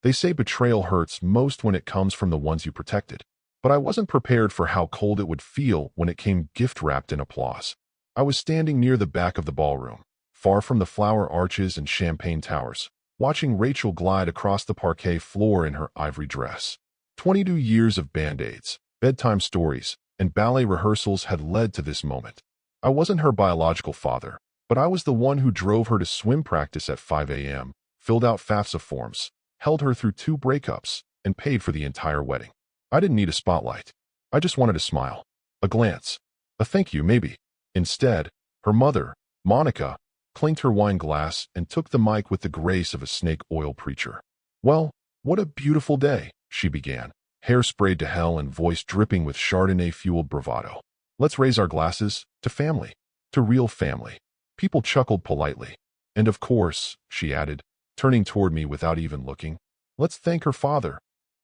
They say betrayal hurts most when it comes from the ones you protected. But I wasn't prepared for how cold it would feel when it came gift-wrapped in applause. I was standing near the back of the ballroom, far from the flower arches and champagne towers, watching Rachel glide across the parquet floor in her ivory dress. 22 years of band-aids, bedtime stories, and ballet rehearsals had led to this moment. I wasn't her biological father, but I was the one who drove her to swim practice at 5 a.m., filled out FAFSA forms, held her through 2 breakups, and paid for the entire wedding. I didn't need a spotlight. I just wanted a smile, a glance, a thank you maybe. Instead, her mother, Monica, clinked her wine glass and took the mic with the grace of a snake oil preacher. "Well, what a beautiful day," she began, hair sprayed to hell and voice dripping with Chardonnay-fueled bravado. "Let's raise our glasses to family, to real family." People chuckled politely. "And of course," she added, turning toward me without even looking, "let's thank her father.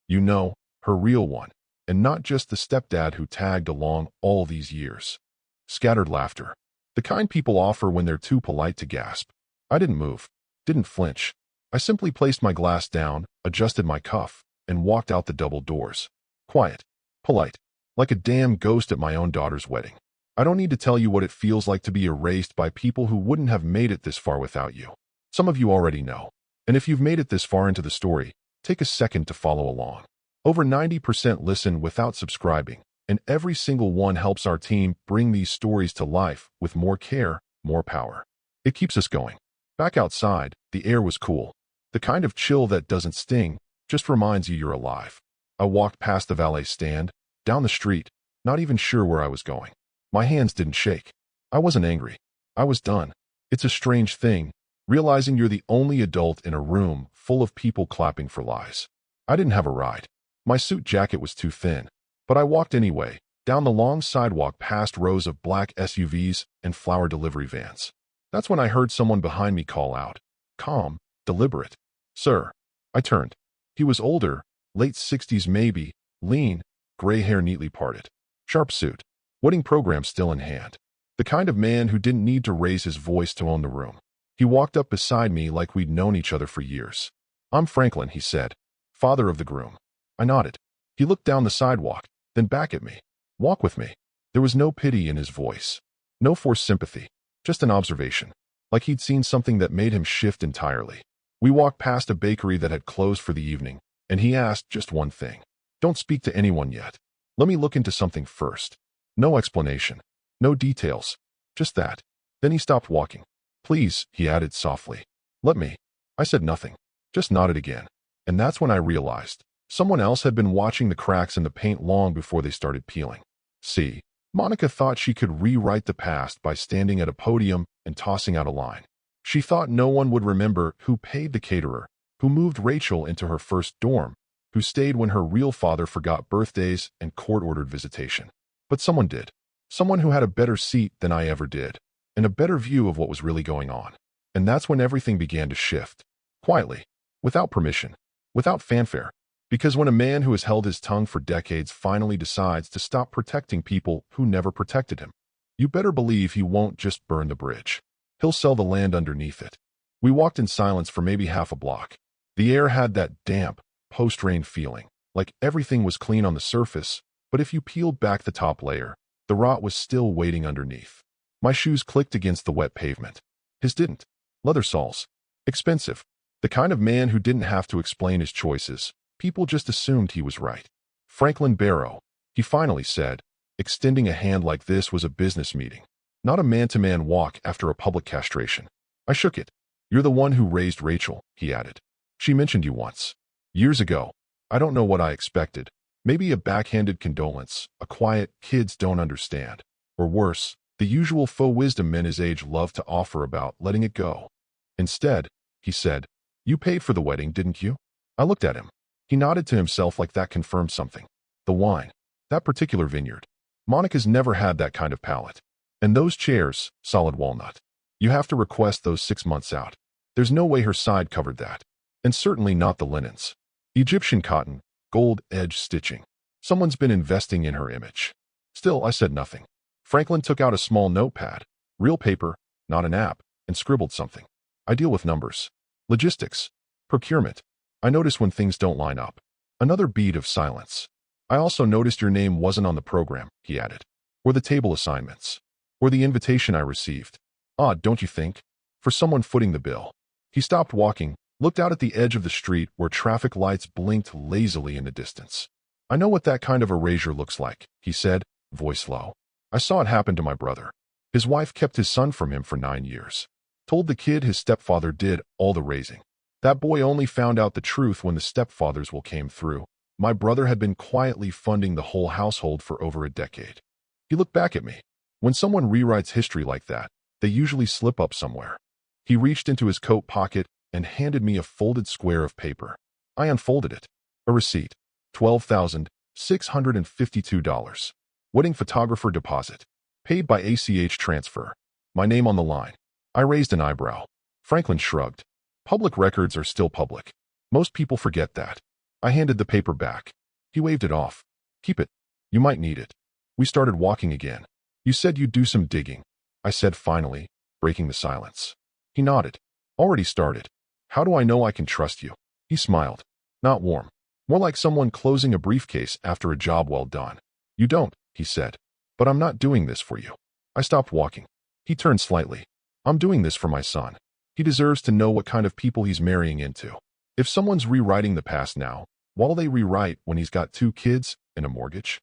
You know, her real one, and not just the stepdad who tagged along all these years." Scattered laughter. The kind people offer when they're too polite to gasp. I didn't move, didn't flinch. I simply placed my glass down, adjusted my cuff, and walked out the double doors. Quiet, polite, like a damn ghost at my own daughter's wedding. I don't need to tell you what it feels like to be erased by people who wouldn't have made it this far without you. Some of you already know. And if you've made it this far into the story, take a second to follow along. Over 90% listen without subscribing, and every single one helps our team bring these stories to life with more care, more power. It keeps us going. Back outside, the air was cool. The kind of chill that doesn't sting, just reminds you you're alive. I walked past the valet stand, down the street, not even sure where I was going. My hands didn't shake. I wasn't angry. I was done. It's a strange thing, realizing you're the only adult in a room full of people clapping for lies. I didn't have a ride. My suit jacket was too thin, but I walked anyway, down the long sidewalk past rows of black SUVs and flower delivery vans. That's when I heard someone behind me call out, calm, deliberate, "Sir." I turned. He was older, late 60s maybe, lean, gray hair neatly parted. Sharp suit, wedding program still in hand. The kind of man who didn't need to raise his voice to own the room. He walked up beside me like we'd known each other for years. "I'm Franklin," he said, "father of the groom." I nodded. He looked down the sidewalk, then back at me. "Walk with me." There was no pity in his voice. No forced sympathy. Just an observation. Like he'd seen something that made him shift entirely. We walked past a bakery that had closed for the evening, and he asked just one thing. "Don't speak to anyone yet. Let me look into something first." No explanation. No details. Just that. Then he stopped walking. "Please," he added softly. "Let me." I said nothing. Just nodded again. And that's when I realized. Someone else had been watching the cracks in the paint long before they started peeling. See, Monica thought she could rewrite the past by standing at a podium and tossing out a line. She thought no one would remember who paid the caterer, who moved Rachel into her first dorm, who stayed when her real father forgot birthdays and court-ordered visitation. But someone did. Someone who had a better seat than I ever did, and a better view of what was really going on. And that's when everything began to shift. Quietly, without permission, without fanfare. Because when a man who has held his tongue for decades finally decides to stop protecting people who never protected him, you better believe he won't just burn the bridge. He'll sell the land underneath it. We walked in silence for maybe half a block. The air had that damp, post-rain feeling, like everything was clean on the surface, but if you peeled back the top layer, the rot was still waiting underneath. My shoes clicked against the wet pavement. His didn't. Leather soles. Expensive. The kind of man who didn't have to explain his choices. People just assumed he was right. "Franklin Barrow," he finally said. Extending a hand like this was a business meeting, not a man-to-man walk after a public castration. I shook it. "You're the one who raised Rachel," he added. "She mentioned you once. Years ago. I don't know what I expected. Maybe a backhanded condolence, a quiet, kids don't understand. Or worse, the usual faux wisdom men his age love to offer about letting it go. Instead, he said, 'You paid for the wedding, didn't you?' I looked at him. He nodded to himself like that confirmed something. The wine. That particular vineyard. Monica's never had that kind of palate. And those chairs, solid walnut. You have to request those 6 months out. There's no way her side covered that. And certainly not the linens. Egyptian cotton, gold-edged stitching. Someone's been investing in her image." Still, I said nothing. Franklin took out a small notepad, real paper, not an app, and scribbled something. "I deal with numbers. Logistics. Procurement." I notice when things don't line up. Another beat of silence. I also noticed your name wasn't on the program, he added. Or the table assignments. Or the invitation I received. Odd, don't you think? For someone footing the bill. He stopped walking, looked out at the edge of the street where traffic lights blinked lazily in the distance. I know what that kind of erasure looks like, he said, voice low. I saw it happen to my brother. His wife kept his son from him for 9 years. Told the kid his stepfather did all the raising. That boy only found out the truth when the stepfather's will came through. My brother had been quietly funding the whole household for over a decade. He looked back at me. When someone rewrites history like that, they usually slip up somewhere. He reached into his coat pocket and handed me a folded square of paper. I unfolded it. A receipt. $12,652. Wedding photographer deposit. Paid by ACH transfer. My name on the line. I raised an eyebrow. Franklin shrugged. Public records are still public. Most people forget that. I handed the paper back. He waved it off. Keep it. You might need it. We started walking again. You said you'd do some digging, I said finally, breaking the silence. He nodded. Already started. How do I know I can trust you? He smiled. Not warm. More like someone closing a briefcase after a job well done. You don't, he said. But I'm not doing this for you. I stopped walking. He turned slightly. I'm doing this for my son. He deserves to know what kind of people he's marrying into. If someone's rewriting the past now, what'll they rewrite when he's got 2 kids and a mortgage?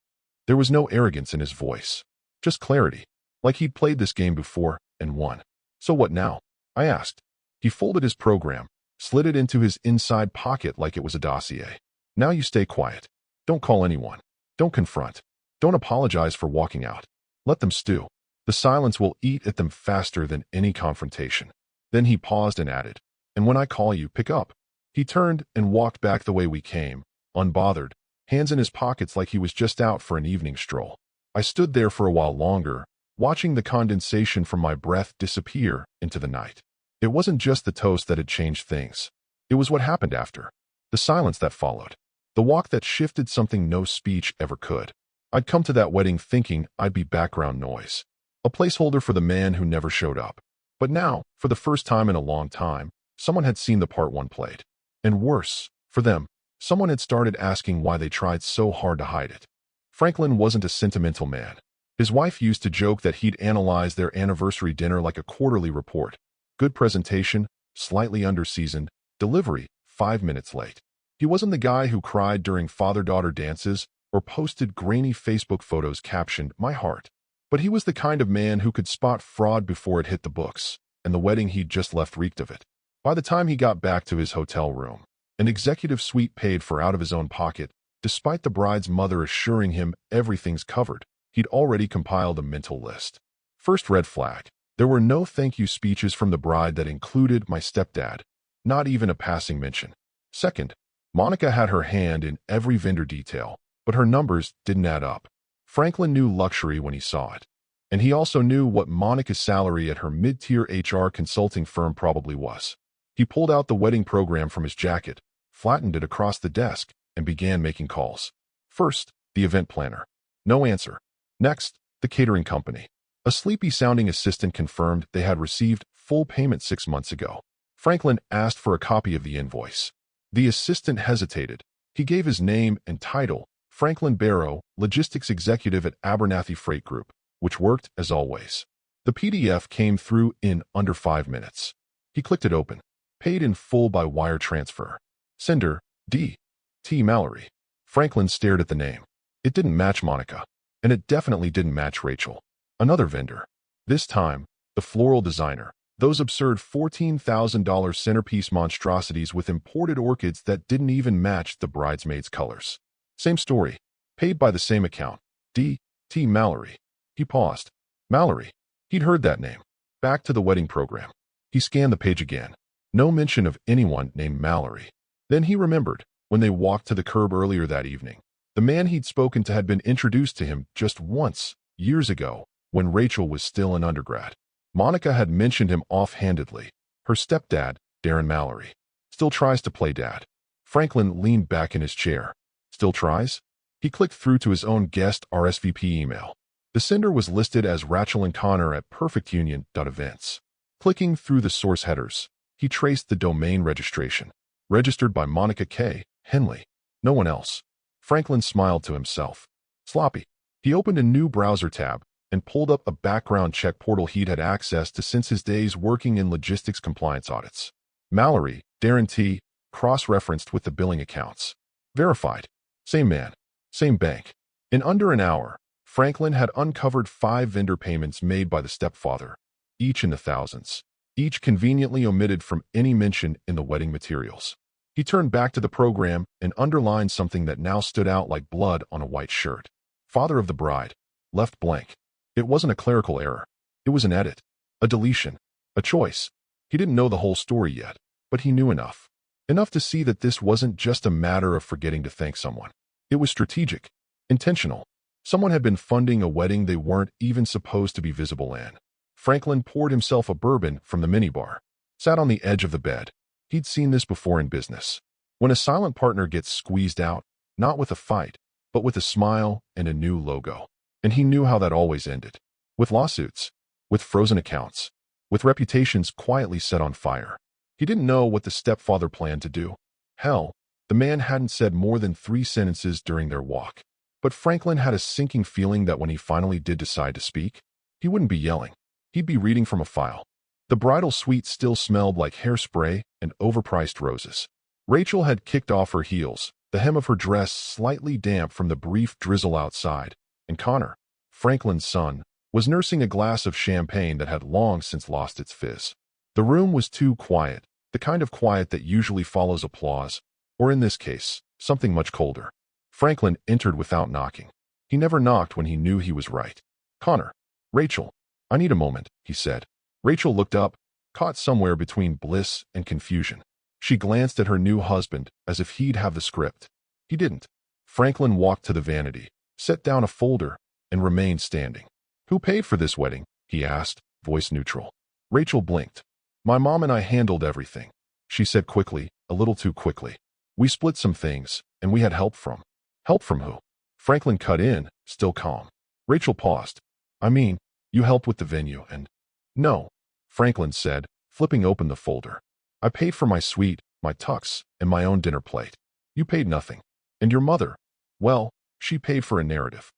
There was no arrogance in his voice. Just clarity. Like he'd played this game before and won. So what now? I asked. He folded his program, slid it into his inside pocket like it was a dossier. Now you stay quiet. Don't call anyone. Don't confront. Don't apologize for walking out. Let them stew. The silence will eat at them faster than any confrontation. Then he paused and added, and when I call you, pick up. He turned and walked back the way we came, unbothered, hands in his pockets like he was just out for an evening stroll. I stood there for a while longer, watching the condensation from my breath disappear into the night. It wasn't just the toast that had changed things. It was what happened after. The silence that followed. The walk that shifted something no speech ever could. I'd come to that wedding thinking I'd be background noise. A placeholder for the man who never showed up. But now, for the first time in a long time, someone had seen the part one played. And worse, for them, someone had started asking why they tried so hard to hide it. Franklin wasn't a sentimental man. His wife used to joke that he'd analyze their anniversary dinner like a quarterly report. Good presentation, slightly underseasoned, delivery, 5 minutes late. He wasn't the guy who cried during father-daughter dances or posted grainy Facebook photos captioned, "My heart." But he was the kind of man who could spot fraud before it hit the books, and the wedding he'd just left reeked of it. By the time he got back to his hotel room, an executive suite paid for out of his own pocket, despite the bride's mother assuring him everything's covered, he'd already compiled a mental list. First red flag. There were no thank you speeches from the bride that included my stepdad, not even a passing mention. Second, Monica had her hand in every vendor detail, but her numbers didn't add up. Franklin knew luxury when he saw it. And he also knew what Monica's salary at her mid-tier HR consulting firm probably was. He pulled out the wedding program from his jacket, flattened it across the desk, and began making calls. First, the event planner. No answer. Next, the catering company. A sleepy-sounding assistant confirmed they had received full payment 6 months ago. Franklin asked for a copy of the invoice. The assistant hesitated. He gave his name and title, Franklin Barrow, logistics executive at Abernathy Freight Group, which worked as always. The PDF came through in under 5 minutes. He clicked it open. Paid in full by wire transfer. Sender, D. T. Mallory. Franklin stared at the name. It didn't match Monica, and it definitely didn't match Rachel. Another vendor. This time, the floral designer. Those absurd $14,000 centerpiece monstrosities with imported orchids that didn't even match the bridesmaids' colors. Same story. Paid by the same account. D. T. Mallory. He paused. Mallory. He'd heard that name. Back to the wedding program. He scanned the page again. No mention of anyone named Mallory. Then he remembered, when they walked to the curb earlier that evening, the man he'd spoken to had been introduced to him just once, years ago, when Rachel was still an undergrad. Monica had mentioned him offhandedly. Her stepdad, Darren Mallory. Still tries to play dad. Franklin leaned back in his chair. Still tries? He clicked through to his own guest RSVP email. The sender was listed as Rachel and Connor at perfectunion.events. Clicking through the source headers, he traced the domain registration. registered by Monica K. Henley. No one else. Franklin smiled to himself. Sloppy. He opened a new browser tab and pulled up a background check portal he'd had access to since his days working in logistics compliance audits. Mallory, Darren T., cross-referenced with the billing accounts. Verified. Same man. Same bank. In under an hour, Franklin had uncovered 5 vendor payments made by the stepfather, each in the thousands, each conveniently omitted from any mention in the wedding materials. He turned back to the program and underlined something that now stood out like blood on a white shirt. Father of the bride. Left blank. It wasn't a clerical error. It was an edit, a deletion, a choice. He didn't know the whole story yet, but he knew enough. Enough to see that this wasn't just a matter of forgetting to thank someone. It was strategic, intentional. Someone had been funding a wedding they weren't even supposed to be visible in. Franklin poured himself a bourbon from the minibar, sat on the edge of the bed. He'd seen this before in business. When a silent partner gets squeezed out, not with a fight, but with a smile and a new logo. And he knew how that always ended. With lawsuits, with frozen accounts, with reputations quietly set on fire. He didn't know what the stepfather planned to do. Hell, the man hadn't said more than 3 sentences during their walk. But Franklin had a sinking feeling that when he finally did decide to speak, he wouldn't be yelling. He'd be reading from a file. The bridal suite still smelled like hairspray and overpriced roses. Rachel had kicked off her heels, the hem of her dress slightly damp from the brief drizzle outside, and Connor, Franklin's son, was nursing a glass of champagne that had long since lost its fizz. The room was too quiet, the kind of quiet that usually follows applause, or in this case, something much colder. Franklin entered without knocking. He never knocked when he knew he was right. Connor. Rachel. I need a moment, he said. Rachel looked up, caught somewhere between bliss and confusion. She glanced at her new husband as if he'd have the script. He didn't. Franklin walked to the vanity, set down a folder, and remained standing. Who paid for this wedding? He asked, voice neutral. Rachel blinked. My mom and I handled everything, she said quickly, a little too quickly. We split some things, and we had help from. Help from who? Franklin cut in, still calm. Rachel paused. I mean, you helped with the venue and... No, Franklin said, flipping open the folder. I paid for my suite, my tux, and my own dinner plate. You paid nothing. And your mother? Well, she paid for a narrative.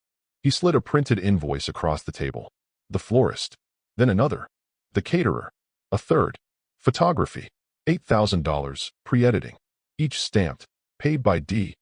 He slid a printed invoice across the table. The florist. Then another. The caterer. A third. Photography. $8,000, pre-editing. Each stamped. Paid by D.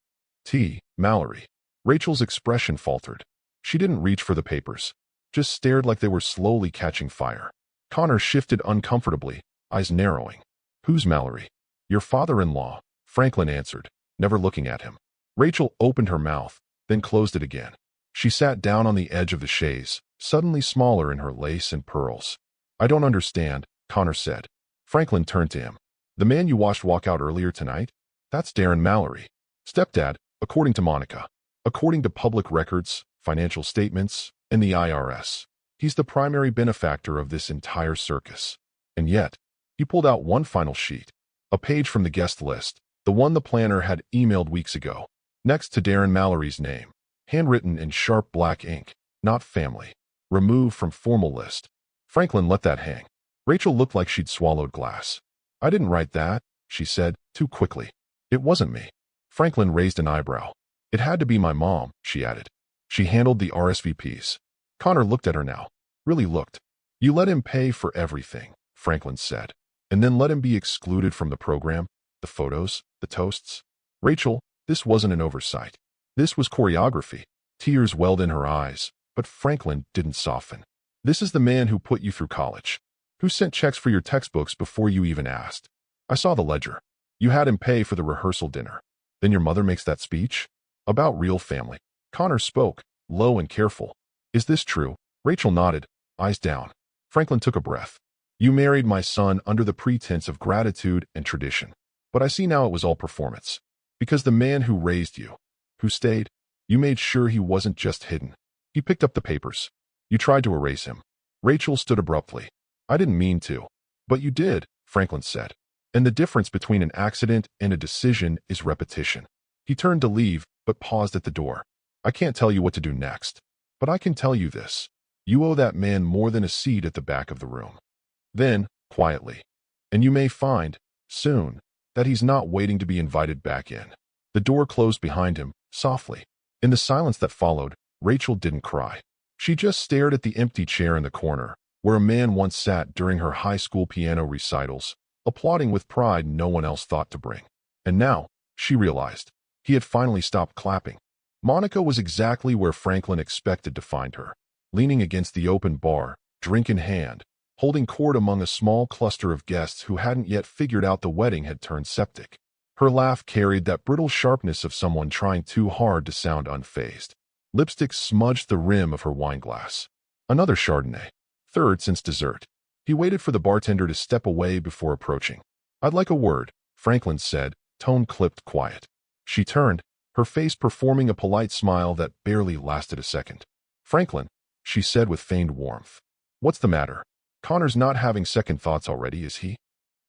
T. Mallory. Rachel's expression faltered. She didn't reach for the papers. Just stared like they were slowly catching fire. Connor shifted uncomfortably, eyes narrowing. Who's Mallory? Your father-in-law, Franklin answered, never looking at him. Rachel opened her mouth, then closed it again. She sat down on the edge of the chaise, suddenly smaller in her lace and pearls. I don't understand, Connor said. Franklin turned to him. The man you watched walk out earlier tonight? That's Darren Mallory. Stepdad, according to Monica. According to public records, financial statements, and the IRS. He's the primary benefactor of this entire circus. And yet, he pulled out one final sheet. A page from the guest list, the one the planner had emailed weeks ago. Next to Darren Mallory's name. Handwritten in sharp black ink. Not family. Removed from formal list. Franklin let that hang. Rachel looked like she'd swallowed glass. I didn't write that, she said, too quickly. It wasn't me. Franklin raised an eyebrow. It had to be my mom, she added. She handled the RSVPs. Connor looked at her now. Really looked. You let him pay for everything, Franklin said. And then let him be excluded from the program, the photos, the toasts. Rachel, this wasn't an oversight. This was choreography. Tears welled in her eyes, but Franklin didn't soften. This is the man who put you through college. Who sent checks for your textbooks before you even asked. I saw the ledger. You had him pay for the rehearsal dinner. Then your mother makes that speech? About real family. Connor spoke, low and careful. Is this true? Rachel nodded, eyes down. Franklin took a breath. You married my son under the pretense of gratitude and tradition. But I see now it was all performance. Because the man who raised you, who stayed, you made sure he wasn't just hidden. He picked up the papers. You tried to erase him. Rachel stood abruptly. I didn't mean to. But you did, Franklin said. And the difference between an accident and a decision is repetition. He turned to leave, but paused at the door. I can't tell you what to do next. But I can tell you this. You owe that man more than a seat at the back of the room. Then, quietly. And you may find, soon, that he's not waiting to be invited back in. The door closed behind him, softly. In the silence that followed, Rachel didn't cry. She just stared at the empty chair in the corner, where a man once sat during her high school piano recitals, applauding with pride no one else thought to bring. And now, she realized, he had finally stopped clapping. Monica was exactly where Franklin expected to find her, leaning against the open bar, drink in hand, holding court among a small cluster of guests who hadn't yet figured out the wedding had turned septic. Her laugh carried that brittle sharpness of someone trying too hard to sound unfazed. Lipstick smudged the rim of her wineglass. Another Chardonnay. Third since dessert. He waited for the bartender to step away before approaching. "I'd like a word," Franklin said, tone clipped quiet. She turned, her face performing a polite smile that barely lasted a second. "Franklin," she said with feigned warmth. "What's the matter? Connor's not having second thoughts already, is he?"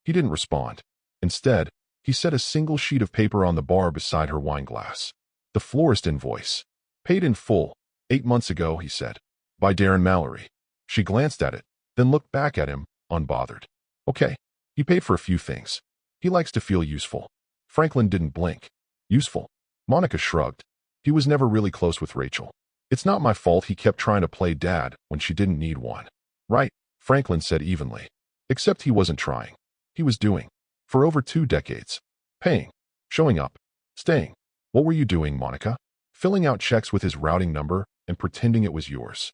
He didn't respond. Instead, he set a single sheet of paper on the bar beside her wineglass. "The florist invoice. Paid in full, 8 months ago," he said. "By Darren Mallory." She glanced at it, then looked back at him, unbothered. "Okay. He paid for a few things. He likes to feel useful." Franklin didn't blink. "Useful?" Monica shrugged. "He was never really close with Rachel. It's not my fault he kept trying to play dad when she didn't need one." "Right," Franklin said evenly. "Except he wasn't trying. He was doing. For over 2 decades. Paying. Showing up. Staying. What were you doing, Monica? Filling out checks with his routing number and pretending it was yours."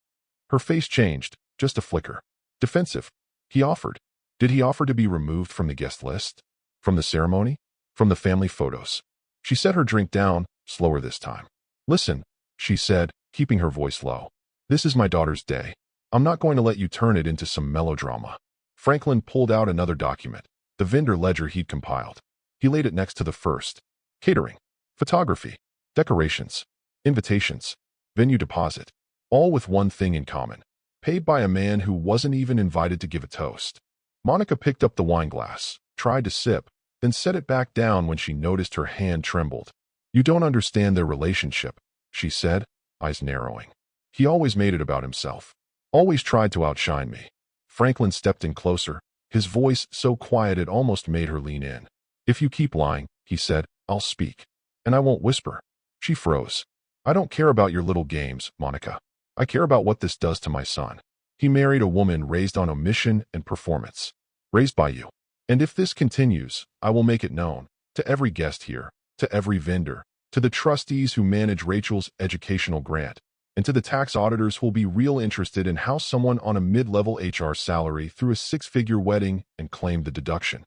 Her face changed, just a flicker. Defensive. "He offered. Did he offer to be removed from the guest list? From the ceremony? From the family photos?" She set her drink down, slower this time. "Listen," she said, keeping her voice low. "This is my daughter's day. I'm not going to let you turn it into some melodrama." Franklin pulled out another document, the vendor ledger he'd compiled. He laid it next to the first. Catering. Photography. Decorations. Invitations. Venue deposit. All with one thing in common. Paid by a man who wasn't even invited to give a toast. Monica picked up the wineglass, tried to sip, then set it back down when she noticed her hand trembled. "You don't understand their relationship," she said, eyes narrowing. "He always made it about himself. Always tried to outshine me." Franklin stepped in closer, his voice so quiet it almost made her lean in. "If you keep lying," he said, "I'll speak. And I won't whisper." She froze. "I don't care about your little games, Monica. I care about what this does to my son. He married a woman raised on omission and performance. Raised by you. And if this continues, I will make it known, to every guest here, to every vendor, to the trustees who manage Rachel's educational grant, and to the tax auditors who'll be real interested in how someone on a mid-level HR salary threw a 6-figure wedding and claimed the deduction."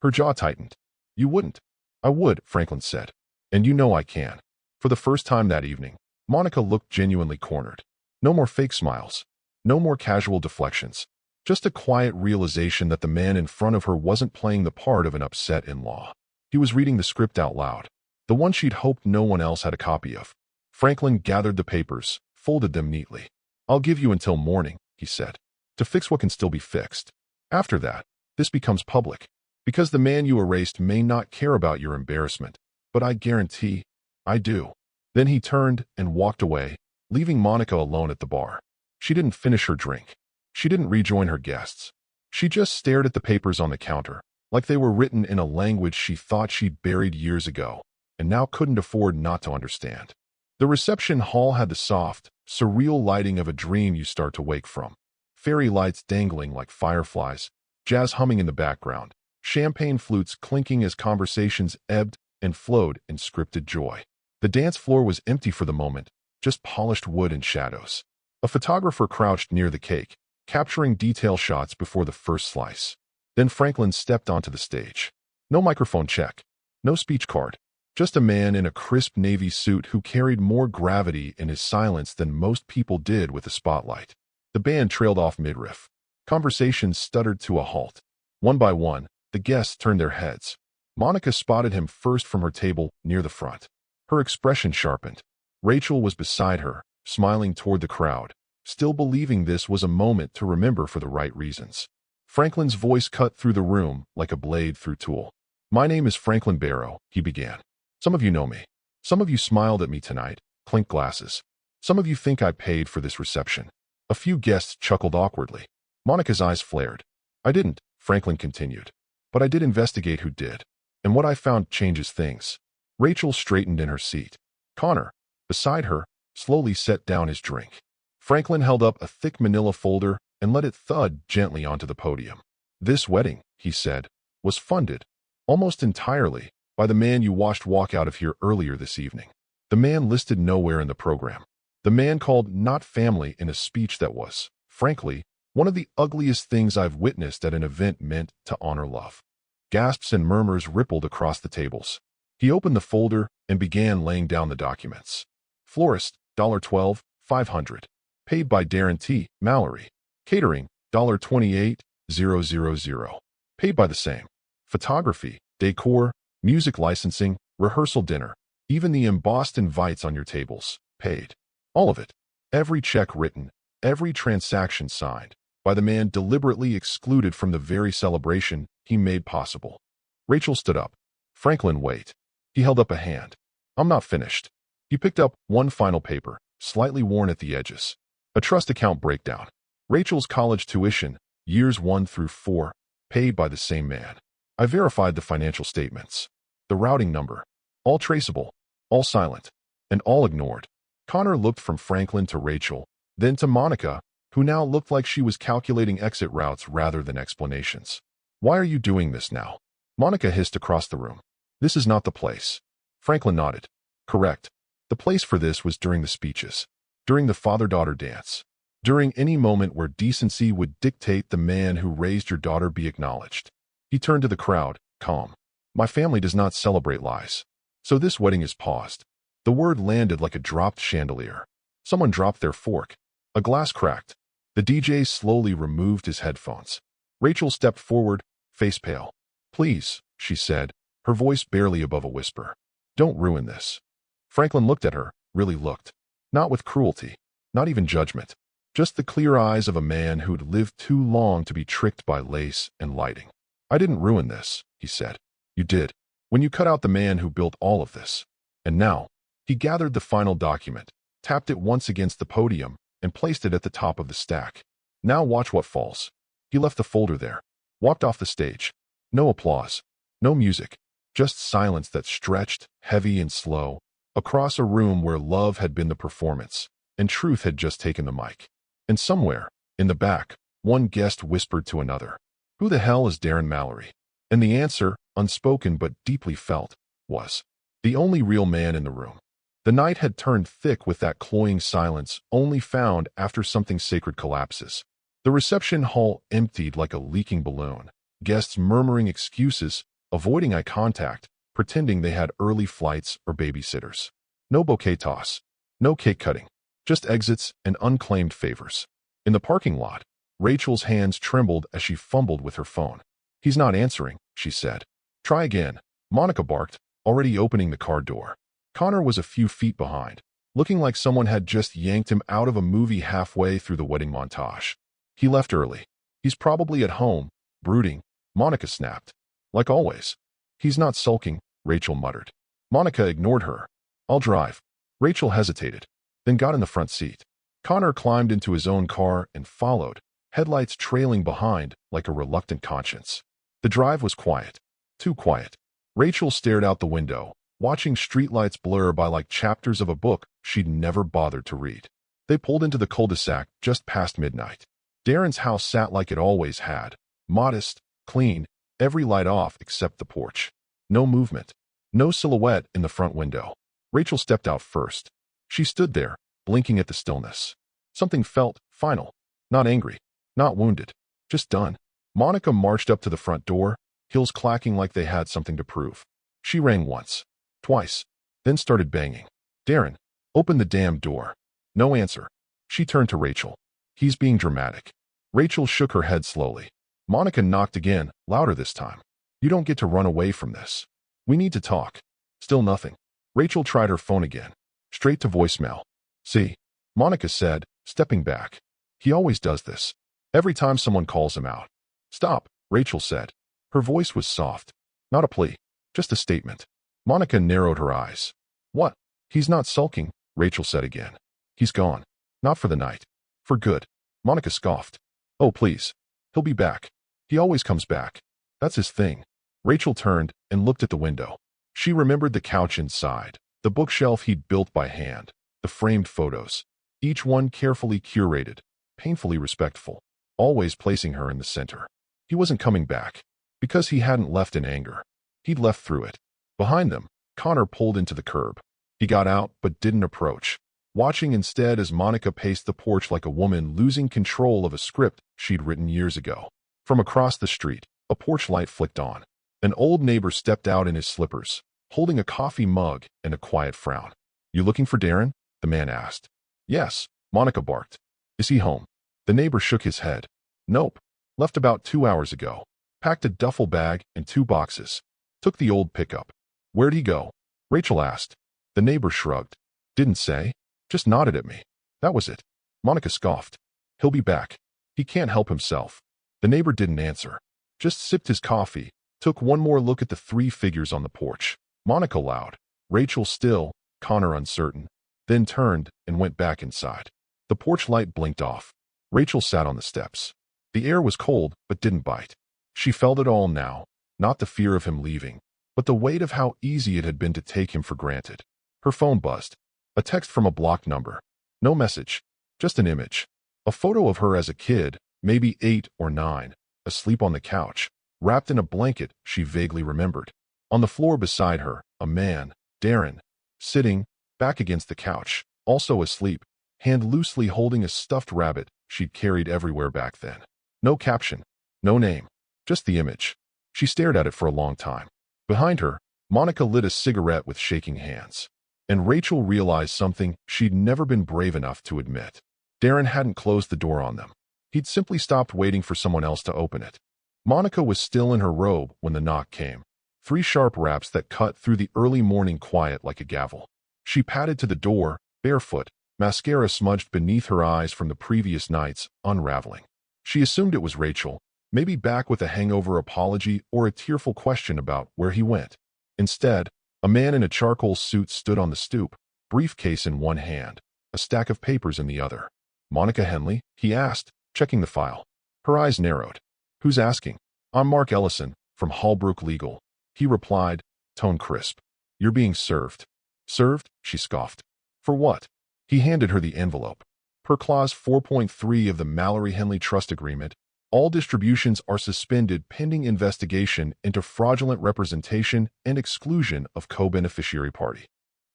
Her jaw tightened. "You wouldn't." "I would," Franklin said. "And you know I can." For the first time that evening, Monica looked genuinely cornered. No more fake smiles. No more casual deflections. Just a quiet realization that the man in front of her wasn't playing the part of an upset in-law. He was reading the script out loud. The one she'd hoped no one else had a copy of. Franklin gathered the papers, folded them neatly. "I'll give you until morning," he said, "to fix what can still be fixed. After that, this becomes public. Because the man you erased may not care about your embarrassment, but I guarantee I do." Then he turned and walked away, leaving Monica alone at the bar. She didn't finish her drink. She didn't rejoin her guests. She just stared at the papers on the counter, like they were written in a language she thought she'd buried years ago, and now couldn't afford not to understand. The reception hall had the soft, surreal lighting of a dream you start to wake from. Fairy lights dangling like fireflies, jazz humming in the background, champagne flutes clinking as conversations ebbed and flowed in scripted joy. The dance floor was empty for the moment, just polished wood and shadows. A photographer crouched near the cake, capturing detail shots before the first slice. Then Franklin stepped onto the stage. No microphone check. No speech card. Just a man in a crisp navy suit who carried more gravity in his silence than most people did with the spotlight. The band trailed off mid-riff. Conversations stuttered to a halt. One by one, the guests turned their heads. Monica spotted him first from her table near the front. Her expression sharpened. Rachel was beside her, smiling toward the crowd, still believing this was a moment to remember for the right reasons. Franklin's voice cut through the room like a blade through tulle. "My name is Franklin Barrow," he began. "Some of you know me. Some of you smiled at me tonight, clinked glasses. Some of you think I paid for this reception." A few guests chuckled awkwardly. Monica's eyes flared. "I didn't," Franklin continued. "But I did investigate who did. And what I found changes things. Rachel straightened in her seat. Connor, beside her, slowly set down his drink. Franklin held up a thick manila folder and let it thud gently onto the podium. This wedding, he said, was funded, almost entirely, by the man you watched walk out of here earlier this evening. The man listed nowhere in the program. The man called not family in a speech that was, frankly, one of the ugliest things I've witnessed at an event meant to honor love. Gasps and murmurs rippled across the tables. He opened the folder and began laying down the documents. Florist, $12, $500. Paid by Darren T. Mallory. Catering, $28,000. Paid by the same. Photography, decor, music licensing, rehearsal dinner, even the embossed invites on your tables, paid. All of it. Every check written, every transaction signed, by the man deliberately excluded from the very celebration he made possible. Rachel stood up. Franklin, wait. He held up a hand. I'm not finished. He picked up one final paper, slightly worn at the edges. A trust account breakdown. Rachel's college tuition, years 1 through 4, paid by the same man. I verified the financial statements. The routing number. All traceable, all silent, and all ignored. Connor looked from Franklin to Rachel, then to Monica, who now looked like she was calculating exit routes rather than explanations. Why are you doing this now? Monica hissed across the room. This is not the place. Franklin nodded. Correct. The place for this was during the speeches, during the father-daughter dance, during any moment where decency would dictate the man who raised your daughter be acknowledged. He turned to the crowd, calm. My family does not celebrate lies. So this wedding is paused. The word landed like a dropped chandelier. Someone dropped their fork. A glass cracked. The DJ slowly removed his headphones. Rachel stepped forward, face pale. Please, she said, her voice barely above a whisper. Don't ruin this. Franklin looked at her, really looked. Not with cruelty, not even judgment. Just the clear eyes of a man who'd lived too long to be tricked by lace and lighting. I didn't ruin this, he said. You did. When you cut out the man who built all of this. And now, he gathered the final document, tapped it once against the podium, and placed it at the top of the stack. Now watch what falls. He left the folder there, walked off the stage. No applause, no music, just silence that stretched, heavy and slow, across a room where love had been the performance, and truth had just taken the mic. And somewhere, in the back, one guest whispered to another, who the hell is Darren Mallory? And the answer, unspoken but deeply felt, was the only real man in the room. The night had turned thick with that cloying silence only found after something sacred collapses. The reception hall emptied like a leaking balloon, guests murmuring excuses, avoiding eye contact, pretending they had early flights or babysitters. No bouquet toss, no cake cutting, just exits and unclaimed favors. In the parking lot, Rachel's hands trembled as she fumbled with her phone. He's not answering, she said. Try again, Monica barked, already opening the car door. Connor was a few feet behind, looking like someone had just yanked him out of a movie halfway through the wedding montage. He left early. He's probably at home, brooding, Monica snapped. Like always. He's not sulking, Rachel muttered. Monica ignored her. I'll drive. Rachel hesitated, then got in the front seat. Connor climbed into his own car and followed, headlights trailing behind like a reluctant conscience. The drive was quiet. Too quiet. Rachel stared out the window, watching streetlights blur by like chapters of a book she'd never bothered to read. They pulled into the cul-de-sac just past midnight. Darren's house sat like it always had, modest, clean, every light off except the porch. No movement, no silhouette in the front window. Rachel stepped out first. She stood there, blinking at the stillness. Something felt final, not angry, not wounded, just done. Monica marched up to the front door, heels clacking like they had something to prove. She rang once, twice, then started banging. Darren, open the damn door. No answer. She turned to Rachel. He's being dramatic. Rachel shook her head slowly. Monica knocked again, louder this time. You don't get to run away from this. We need to talk. Still nothing. Rachel tried her phone again. Straight to voicemail. See, Monica said, stepping back. He always does this. Every time someone calls him out. Stop, Rachel said. Her voice was soft. Not a plea, just a statement. Monica narrowed her eyes. What? He's not sulking, Rachel said again. He's gone. Not for the night. For good. Monica scoffed. Oh, please. He'll be back. He always comes back. That's his thing. Rachel turned and looked at the window. She remembered the couch inside, the bookshelf he'd built by hand, the framed photos, each one carefully curated, painfully respectful, always placing her in the center. He wasn't coming back, because he hadn't left in anger. He'd left through it. Behind them, Connor pulled into the curb. He got out but didn't approach, watching instead as Monica paced the porch like a woman losing control of a script she'd written years ago. From across the street, a porch light flicked on. An old neighbor stepped out in his slippers, holding a coffee mug and a quiet frown. "You looking for Darren?" the man asked. "Yes," Monica barked. "Is he home?" The neighbor shook his head. "Nope. Left about 2 hours ago. Packed a duffel bag and 2 boxes. Took the old pickup." "Where'd he go?" Rachel asked. The neighbor shrugged. "Didn't say. Just nodded at me. That was it." Monica scoffed. "He'll be back. He can't help himself." The neighbor didn't answer. Just sipped his coffee, took one more look at the 3 figures on the porch. Monica loud, Rachel still, Connor uncertain, then turned and went back inside. The porch light blinked off. Rachel sat on the steps. The air was cold but didn't bite. She felt it all now, not the fear of him leaving, but the weight of how easy it had been to take him for granted. Her phone buzzed. A text from a blocked number. No message, just an image. A photo of her as a kid, maybe 8 or 9, asleep on the couch, wrapped in a blanket she vaguely remembered. On the floor beside her, a man, Darren, sitting, back against the couch, also asleep, hand loosely holding a stuffed rabbit she'd carried everywhere back then. No caption, no name, just the image. She stared at it for a long time. Behind her, Monica lit a cigarette with shaking hands. And Rachel realized something she'd never been brave enough to admit. Darren hadn't closed the door on them. He'd simply stopped waiting for someone else to open it. Monica was still in her robe when the knock came. 3 sharp raps that cut through the early morning quiet like a gavel. She padded to the door, barefoot, mascara smudged beneath her eyes from the previous night's unraveling. She assumed it was Rachel, maybe back with a hangover apology or a tearful question about where he went. Instead, a man in a charcoal suit stood on the stoop, briefcase in one hand, a stack of papers in the other. "Monica Henley?" he asked, checking the file. Her eyes narrowed. "Who's asking?" "I'm Mark Ellison, from Hallbrook Legal," he replied, tone crisp. "You're being served." "Served?" she scoffed. "For what?" He handed her the envelope. Per Clause 4.3 of the Mallory Henley Trust Agreement, all distributions are suspended pending investigation into fraudulent representation and exclusion of co-beneficiary party.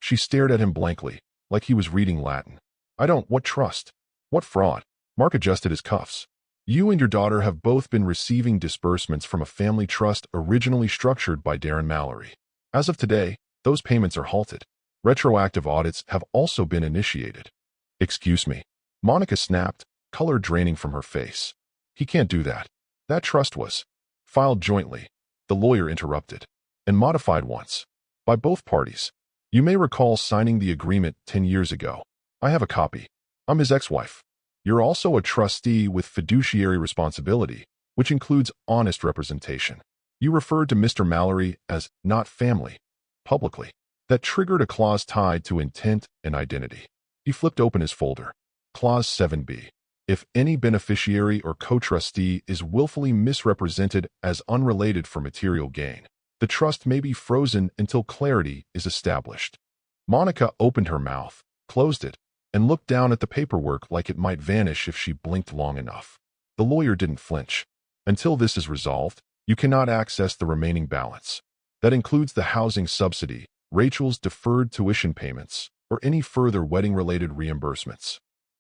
She stared at him blankly, like he was reading Latin. What trust? What fraud?" Mark adjusted his cuffs. "You and your daughter have both been receiving disbursements from a family trust originally structured by Darren Mallory. As of today, those payments are halted. Retroactive audits have also been initiated." "Excuse me." Monica snapped, color draining from her face. "He can't do that. That trust was filed jointly," the lawyer interrupted, "and modified once. By both parties. You may recall signing the agreement 10 years ago. I have a copy. I'm his ex-wife. You're also a trustee with fiduciary responsibility, which includes honest representation. You referred to Mr. Mallory as not family, publicly. That triggered a clause tied to intent and identity." He flipped open his folder. Clause 7b. If any beneficiary or co-trustee is willfully misrepresented as unrelated for material gain, the trust may be frozen until clarity is established. Monica opened her mouth, closed it, and looked down at the paperwork like it might vanish if she blinked long enough. The lawyer didn't flinch. "Until this is resolved, you cannot access the remaining balance. That includes the housing subsidy, Rachel's deferred tuition payments, or any further wedding-related reimbursements."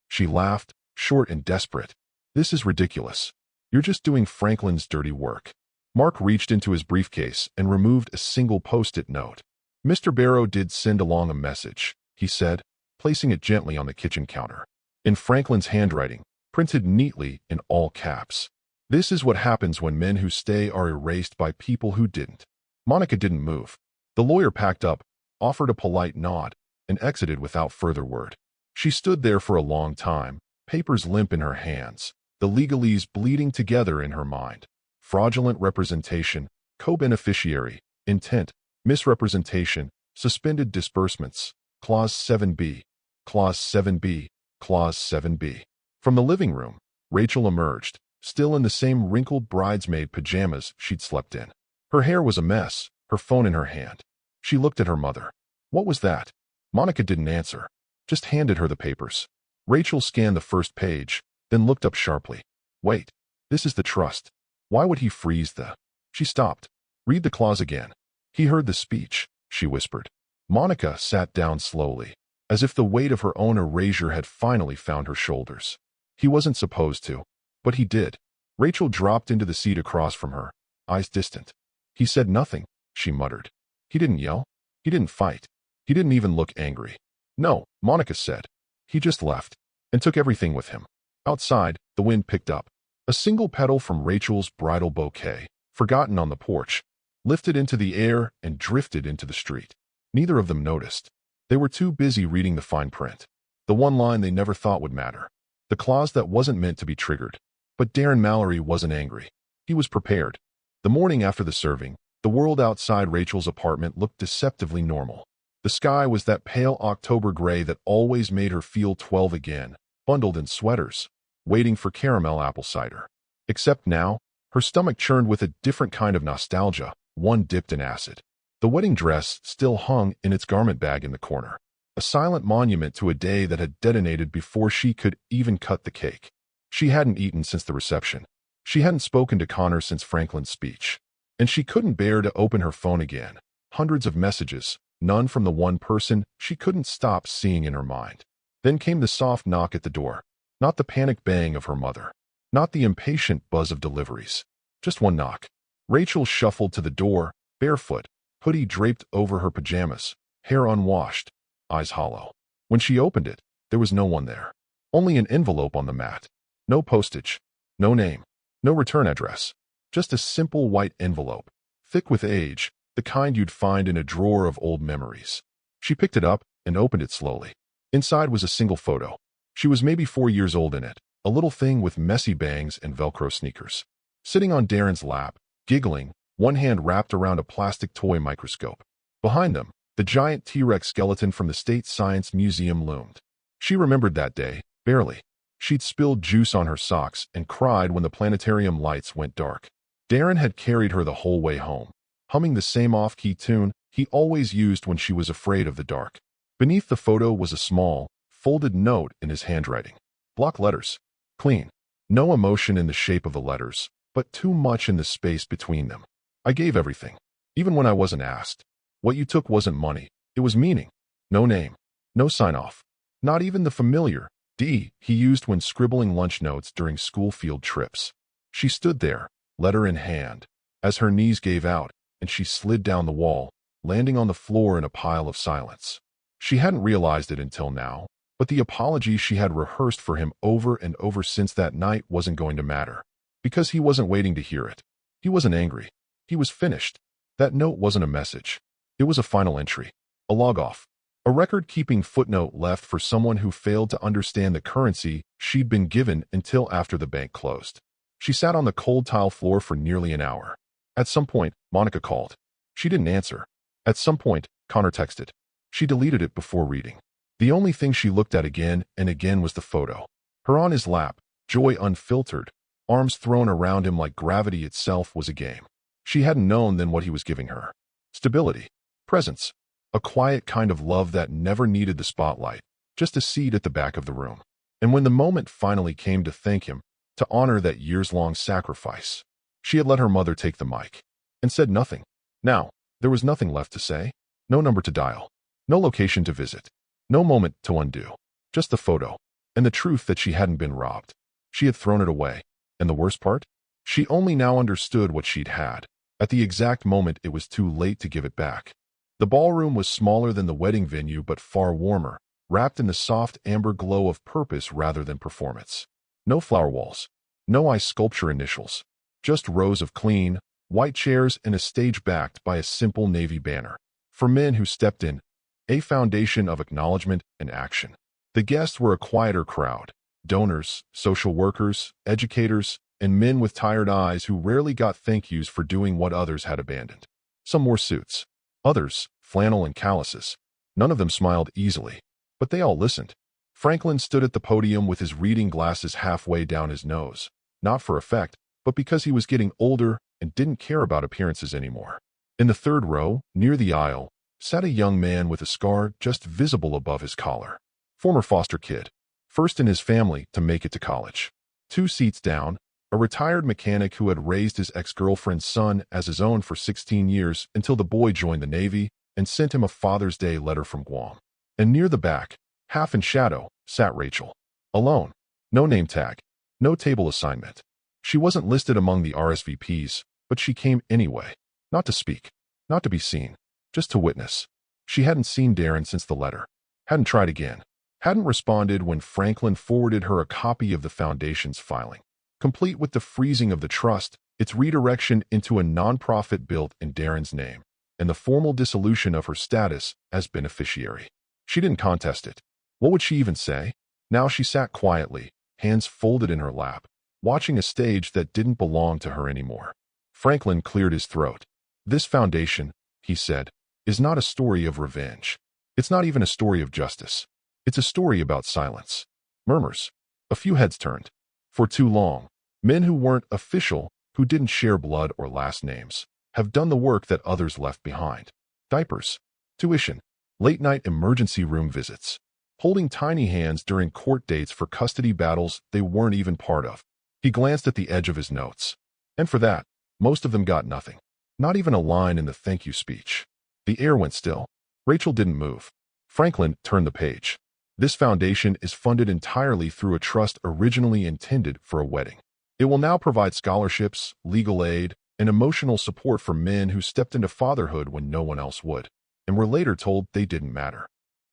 She laughed, short and desperate. "This is ridiculous. You're just doing Franklin's dirty work." Mark reached into his briefcase and removed a single post-it note. "Mr. Barrow did send along a message," he said, placing it gently on the kitchen counter. In Franklin's handwriting, printed neatly in all caps. "This is what happens when men who stay are erased by people who didn't." Monica didn't move. The lawyer packed up, offered a polite nod, and exited without further word. She stood there for a long time, papers limp in her hands, the legalese bleeding together in her mind. Fraudulent representation, co-beneficiary, intent, misrepresentation, suspended disbursements, Clause 7b, Clause 7b, Clause 7b. From the living room, Rachel emerged, still in the same wrinkled bridesmaid pajamas she'd slept in. Her hair was a mess, her phone in her hand. She looked at her mother. What was that? Monica didn't answer, just handed her the papers. Rachel scanned the first page, then looked up sharply. Wait, this is the trust. Why would he freeze the... She stopped. Read the clause again. He heard the speech, she whispered. Monica sat down slowly, as if the weight of her own erasure had finally found her shoulders. He wasn't supposed to, but he did. Rachel dropped into the seat across from her, eyes distant. He said nothing, she muttered. He didn't yell. He didn't fight. He didn't even look angry. No, Monica said. He just left, and took everything with him. Outside, the wind picked up. A single petal from Rachel's bridal bouquet, forgotten on the porch, lifted into the air and drifted into the street. Neither of them noticed. They were too busy reading the fine print. The one line they never thought would matter. The clause that wasn't meant to be triggered. But Darren Mallory wasn't angry. He was prepared. The morning after the serving, the world outside Rachel's apartment looked deceptively normal. The sky was that pale October gray that always made her feel 12 again, bundled in sweaters, waiting for caramel apple cider. Except now, her stomach churned with a different kind of nostalgia, one dipped in acid. The wedding dress still hung in its garment bag in the corner, a silent monument to a day that had detonated before she could even cut the cake. She hadn't eaten since the reception. She hadn't spoken to Connor since Franklin's speech. And she couldn't bear to open her phone again. Hundreds of messages, none from the one person she couldn't stop seeing in her mind. Then came the soft knock at the door. Not the panicked bang of her mother. Not the impatient buzz of deliveries. Just one knock. Rachel shuffled to the door, barefoot, hoodie draped over her pajamas, hair unwashed, eyes hollow. When she opened it, there was no one there. Only an envelope on the mat. No postage. No name. No return address. Just a simple white envelope, thick with age, the kind you'd find in a drawer of old memories. She picked it up and opened it slowly. Inside was a single photo. She was maybe 4 years old in it, a little thing with messy bangs and Velcro sneakers. Sitting on Darren's lap, giggling, one hand wrapped around a plastic toy microscope. Behind them, the giant T-Rex skeleton from the State Science Museum loomed. She remembered that day, barely. She'd spilled juice on her socks and cried when the planetarium lights went dark. Darren had carried her the whole way home, humming the same off-key tune he always used when she was afraid of the dark. Beneath the photo was a small, folded note in his handwriting. Block letters. Clean. No emotion in the shape of the letters, but too much in the space between them. I gave everything, even when I wasn't asked. What you took wasn't money. It was meaning. No name. No sign-off. Not even the familiar D he used when scribbling lunch notes during school field trips. She stood there, letter in hand, as her knees gave out and she slid down the wall, landing on the floor in a pile of silence. She hadn't realized it until now, but the apology she had rehearsed for him over and over since that night wasn't going to matter, because he wasn't waiting to hear it. He wasn't angry. He was finished. That note wasn't a message. It was a final entry, a log-off, a record-keeping footnote left for someone who failed to understand the currency she'd been given until after the bank closed. She sat on the cold tile floor for nearly an hour. At some point, Monica called. She didn't answer. At some point, Connor texted. She deleted it before reading. The only thing she looked at again and again was the photo. Her on his lap, joy unfiltered, arms thrown around him like gravity itself was a game. She hadn't known then what he was giving her. Stability. Presence. A quiet kind of love that never needed the spotlight, just a seat at the back of the room. And when the moment finally came to thank him, to honor that years-long sacrifice, she had let her mother take the mic and said nothing. Now, there was nothing left to say. No number to dial. No location to visit. No moment to undo. Just the photo. And the truth that she hadn't been robbed. She had thrown it away. And the worst part? She only now understood what she'd had. At the exact moment it was too late to give it back. The ballroom was smaller than the wedding venue but far warmer, wrapped in the soft amber glow of purpose rather than performance. No flower walls. No ice sculpture initials. Just rows of clean, white chairs and a stage backed by a simple navy banner. For men who stepped in, a foundation of acknowledgement and action. The guests were a quieter crowd. Donors, social workers, educators, and men with tired eyes who rarely got thank yous for doing what others had abandoned. Some wore suits. Others, flannel and calluses. None of them smiled easily, but they all listened. Franklin stood at the podium with his reading glasses halfway down his nose, not for effect, but because he was getting older and didn't care about appearances anymore. In the third row, near the aisle, sat a young man with a scar just visible above his collar. Former foster kid, first in his family to make it to college. 2 seats down, a retired mechanic who had raised his ex-girlfriend's son as his own for 16 years until the boy joined the Navy and sent him a Father's Day letter from Guam. And near the back, half in shadow, sat Rachel. Alone. No name tag. No table assignment. She wasn't listed among the RSVPs, but she came anyway. Not to speak. Not to be seen. Just to witness. She hadn't seen Darren since the letter. Hadn't tried again. Hadn't responded when Franklin forwarded her a copy of the Foundation's filing, complete with the freezing of the trust, its redirection into a nonprofit built in Darren's name, and the formal dissolution of her status as beneficiary. She didn't contest it. What would she even say? Now she sat quietly, hands folded in her lap, watching a stage that didn't belong to her anymore. Franklin cleared his throat. This foundation, he said, is not a story of revenge. It's not even a story of justice. It's a story about silence. Murmurs. A few heads turned. For too long, men who weren't official, who didn't share blood or last names, have done the work that others left behind. Diapers. Tuition. Late-night emergency room visits. Holding tiny hands during court dates for custody battles they weren't even part of. He glanced at the edge of his notes. And for that, most of them got nothing. Not even a line in the thank you speech. The air went still. Rachel didn't move. Franklin turned the page. This foundation is funded entirely through a trust originally intended for a wedding. It will now provide scholarships, legal aid, and emotional support for men who stepped into fatherhood when no one else would, and were later told they didn't matter.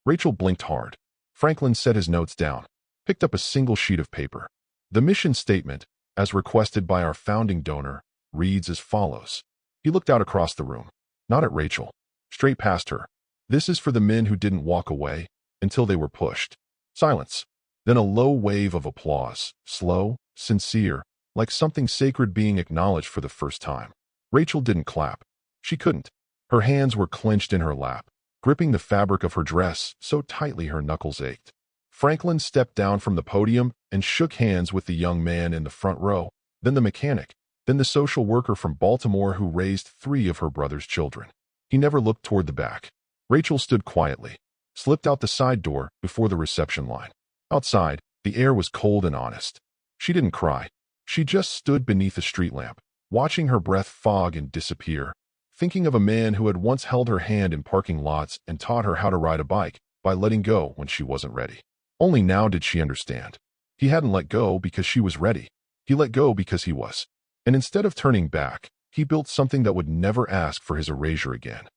Rachel blinked hard. Franklin set his notes down, picked up a single sheet of paper. The mission statement, as requested by our founding donor, reads as follows. He looked out across the room, not at Rachel, straight past her. This is for the men who didn't walk away until they were pushed. Silence. Then a low wave of applause, slow, sincere, like something sacred being acknowledged for the first time. Rachel didn't clap. She couldn't. Her hands were clenched in her lap, gripping the fabric of her dress so tightly her knuckles ached. Franklin stepped down from the podium and shook hands with the young man in the front row, then the mechanic, then the social worker from Baltimore who raised 3 of her brother's children. He never looked toward the back. Rachel stood quietly, slipped out the side door before the reception line. Outside, the air was cold and honest. She didn't cry. She just stood beneath a street lamp, watching her breath fog and disappear, thinking of a man who had once held her hand in parking lots and taught her how to ride a bike by letting go when she wasn't ready. Only now did she understand. He hadn't let go because she was ready. He let go because he was. And instead of turning back, he built something that would never ask for his erasure again.